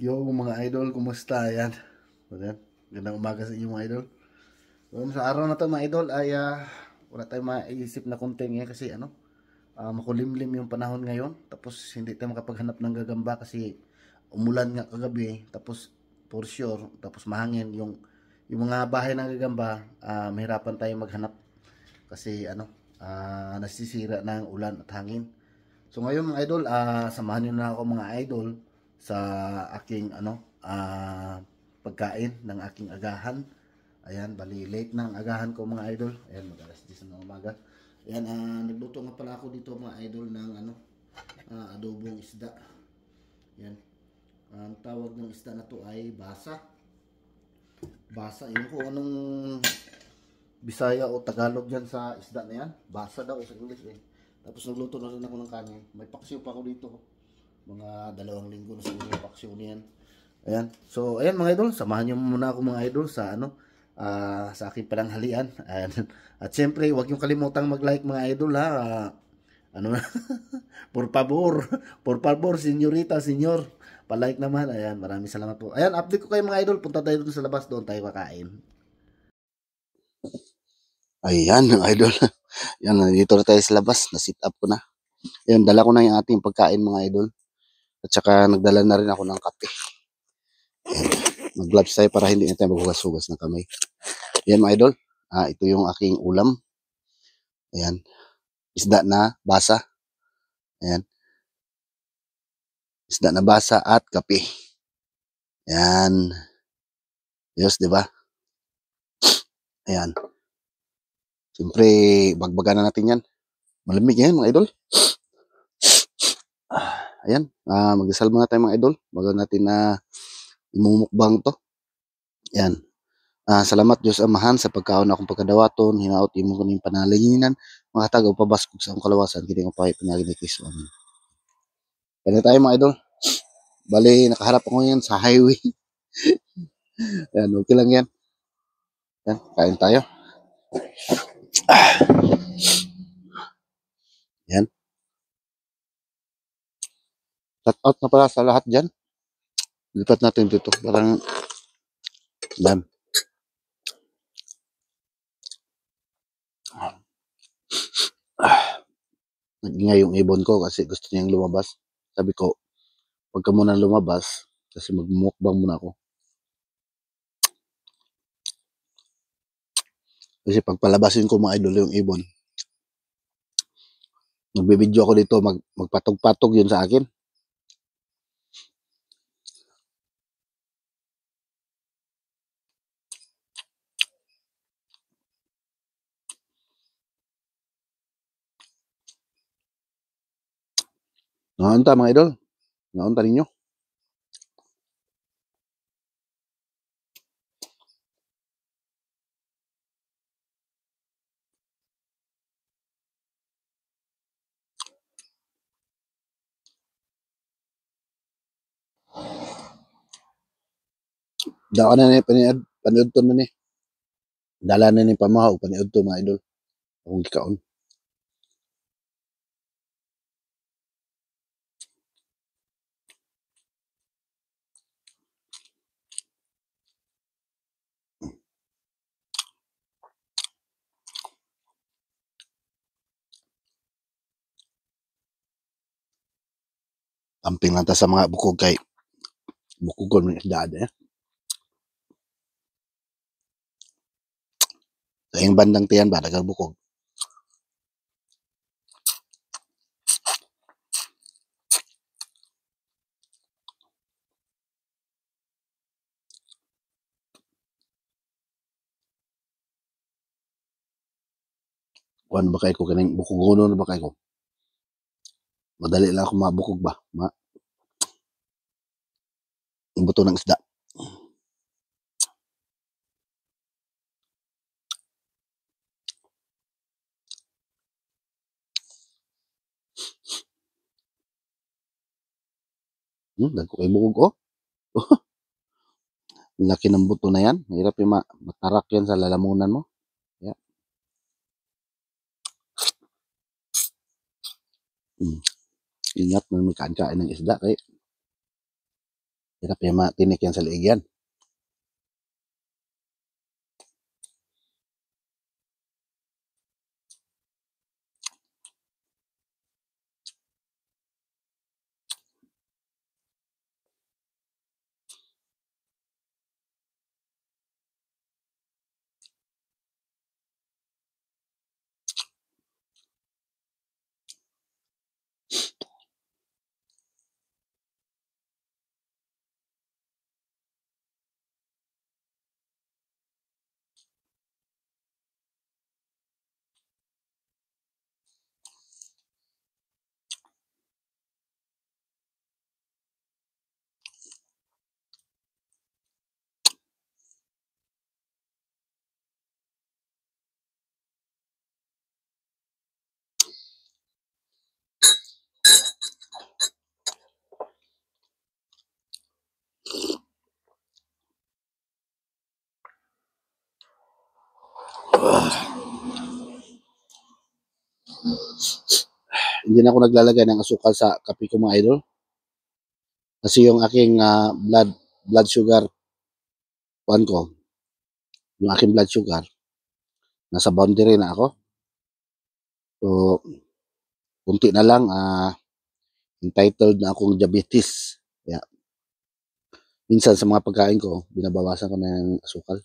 Yo mga idol, kumusta? Ayan. Ayan. Gandang umaga sa inyo mga idol. Sa araw na to mga idol ay wala tayong maiisip na content ngayon kasi makulimlim yung panahon ngayon. Tapos hindi tayo makapaghanap ng gagamba kasi umulan nga kagabi. Tapos for sure, tapos mahangin yung mga bahay ng gagamba, mahirapan tayo maghanap kasi nasisira ng ulan at hangin. So ngayon mga idol, samahan niyo na ako mga idol sa aking pagkain ng aking agahan. Ayan, bali late na ang agahan ko mga idol. Ayan, mag-alas 10 ng umaga. Ayan, nagluto nga pala ako dito mga idol ng adobong isda. Ayan. Ang tawag ng isda na to ay basa. Basa, yun ko anong Bisaya o Tagalog dyan sa isda na yan. Basa daw sa English eh. Tapos nagluto na rin ako ng kanin. May paksiw pa ako dito. Mga 2 linggo na siguro yung paksiw niyan. Ayan. So, ayan mga idol. Samahan niyo muna ako mga idol sa sa aking pananghalian. Ayan. At syempre, huwag niyo kalimutang mag-like mga idol ha. Ano na? Por favor, senyorita, senyor. Pa-like naman. Ayan, maraming salamat po. Ayan, update ko kayo mga idol. Punta tayo dun sa labas. Doon tayo kakain. Ayan, mga idol. Yan, nandito na tayo sa labas. Na-sit up ko na. Ayan, dala ko na yung ating pagkain mga idol. At saka nagdala na rin ako ng kape. Ayan, mag-gloves tayo para hindi na tayo maghugas-hugas ng kamay. Ayan mga idol. Ito yung aking ulam. Ayan, isda na basa. Ayan, isda na basa at kape. Ayan. Yes, di ba? Ayan. Siyempre, bagbaga na natin yan. Malamig yan mga idol. Ayan, magdasal muna tayo mga idol bago natin na imumukbang to. Ayan. Salamat Diyos Amahan sa pagkaon akong pagkadawaton, hinaot imo kaning panalanginan, mga tagaw pabaskog sa akong kalawasan, kini ang pahay pinagi ni Kristo. Amen. Kaya tayo mga idol. Bali, nakaharap ako ngayon sa highway. Ayan, okay lang yan. Ayan, kain tayo. Ayan. Shout out na pala sa lahat dyan. Lipat natin dito. Parang, ayan. Nagingay yung ibon ko kasi gusto niyang lumabas. Sabi ko, huwag ka muna lumabas kasi magmukbang muna ako. Kasi pagpalabasin ko mga idol yung ibon, nagbibideo ako dito, magpatog-patog yun sa akin. Naunta mga idol, naunta ninyo. Daan na ni paniud to na ni. Dala na ni pamahaw paniud to mga idol. Akong gikaon. Amping lang ta sa mga bukog kay bukugon ng isdaan eh. Sa iyong bandang tiyan ba, dagang bukog. Kuan ba kay ko kaning bukugono na ba kay ko? Madali lang ako mabukog ba? Yung buto ng isda. Dagko kay bukog oh. Laki ng buto na yan. Hirap yung matarak yan sa lalamunan mo. Yeah. Ingat na may kain ng isda kay Hirap yung matinik yan sa liig yan. Hindi na ako naglalagay ng asukal sa kape ko mga idol. Kasi yung aking blood sugar, kuan ko, yung aking blood sugar, nasa boundary na ako. So, kunti na lang, entitled na akong diabetes. Kaya, minsan sa mga pagkain ko, binabawasan ko na ng asukal.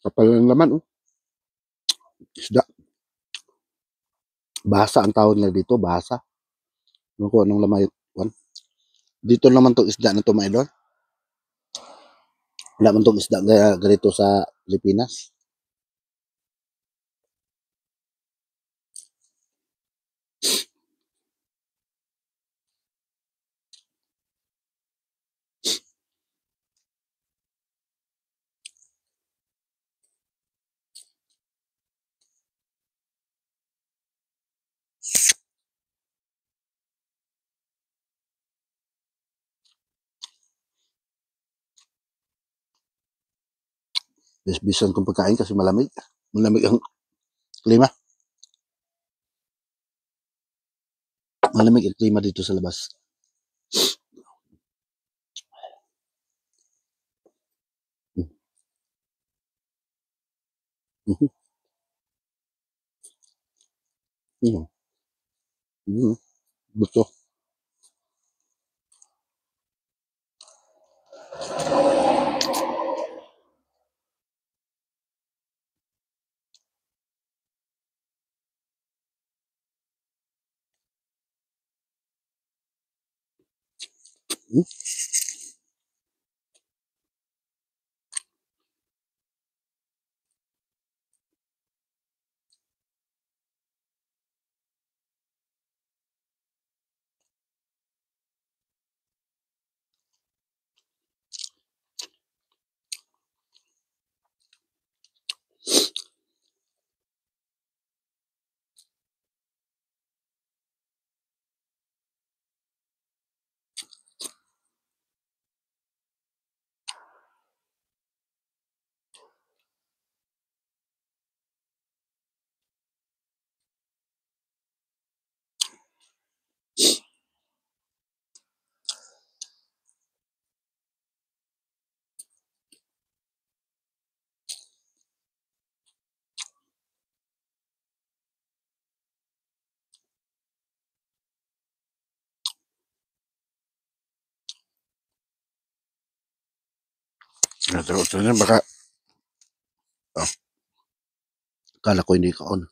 Kapal ng laman, oh. Isda. Basa ang tawag nila dito, basa. Ano ko, anong lamay, kuan. Dito naman to isda na to mga idol. Wala man tong isda ganito sa Pilipinas. Bisbisan kong pagkain kasi malamig. Malamig ang klima. Malamig ang klima dito sa labas. Mhm. Mhm. Mhm. Gusto. Mhm. Ito na baka oh, kala ko hindi ka on.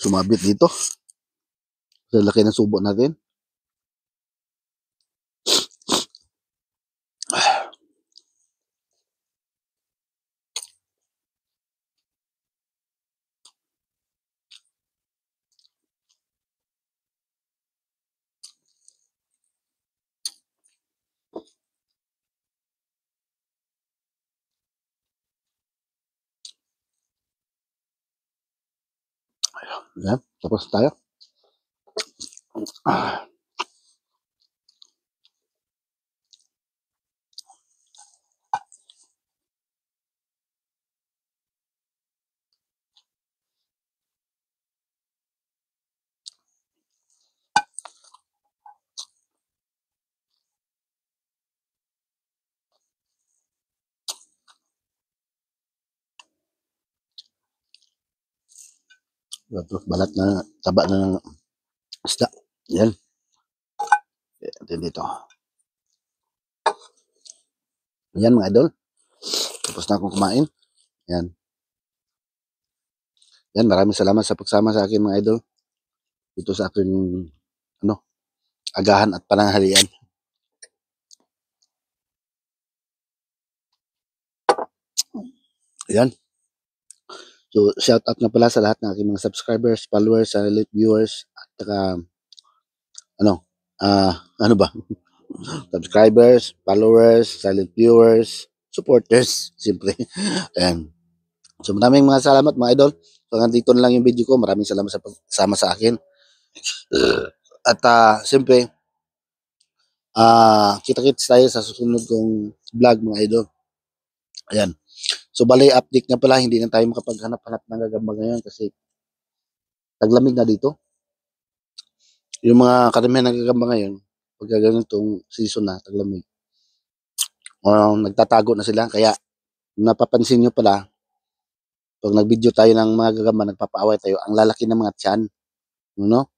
Sumabit dito. Sa laki ng subo natin. Yan, tapos tayo. Tapos balat na, taba na ng isda. Yan. Yan dito. Yan mga idol. Tapos na akong kumain. Yan. Yan, maraming salamat sa pagsama sa akin mga idol. Dito sa aking ano, agahan at pananghalian. Yan. So, shout out na pala sa lahat ng aking mga subscribers, followers, silent viewers, at saka, ano ba? Subscribers, followers, silent viewers, supporters, siyempre. Ayan. So, maraming mga salamat mga idol. So, hanggang dito na lang yung video ko. Maraming salamat sa pagsama sa akin. At, siyempre, kita-kits tayo sa susunod kong vlog mga idol. Ayan. So, bali, update nga pala, hindi na tayo makapaghanap-hanap ng gagamba ngayon kasi taglamig na dito. Yung mga karamihan ng gagamba ngayon, pagka ganitong season na, taglamig, nagtatago na sila. Kaya, napapansin nyo pala, pag nag-video tayo ng mga gagamba, nagpapaaway tayo, ang lalaki ng mga tiyan, no?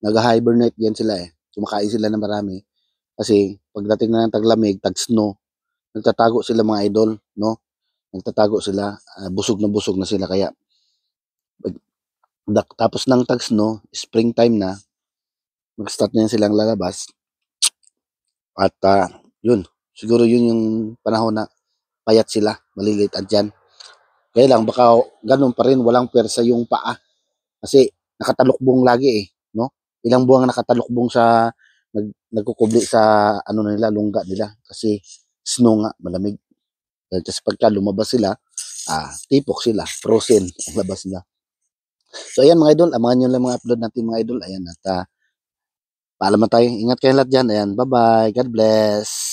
Nag-hibernate yan sila eh. Kumakain sila ng marami. Kasi, pagdating na ng taglamig, tag-snow, nagtatago sila mga idol, no? Nagtatago sila, busog na sila. Kaya, tapos ng tag-snow, springtime na, mag-start na yan silang lalabas. At, yun, siguro yun yung panahon na payat sila, maliliit at dyan. Kaya lang, baka ganun pa rin, walang pwersa yung paa. Kasi, nakatalukbong lagi eh, no? Ilang buwang nakatalukbong sa, nagkukubli sa, ano nila, lungga nila. Kasi, snow nga, malamig. Kasi pagka lumabas sila, tipok sila, frozen ang labas nila. So, ayan mga idol, abangan nyo lang mga upload natin mga idol. Ayan, at paalam na tayo. Ingat kayo lahat dyan. Ayan, bye-bye. God bless.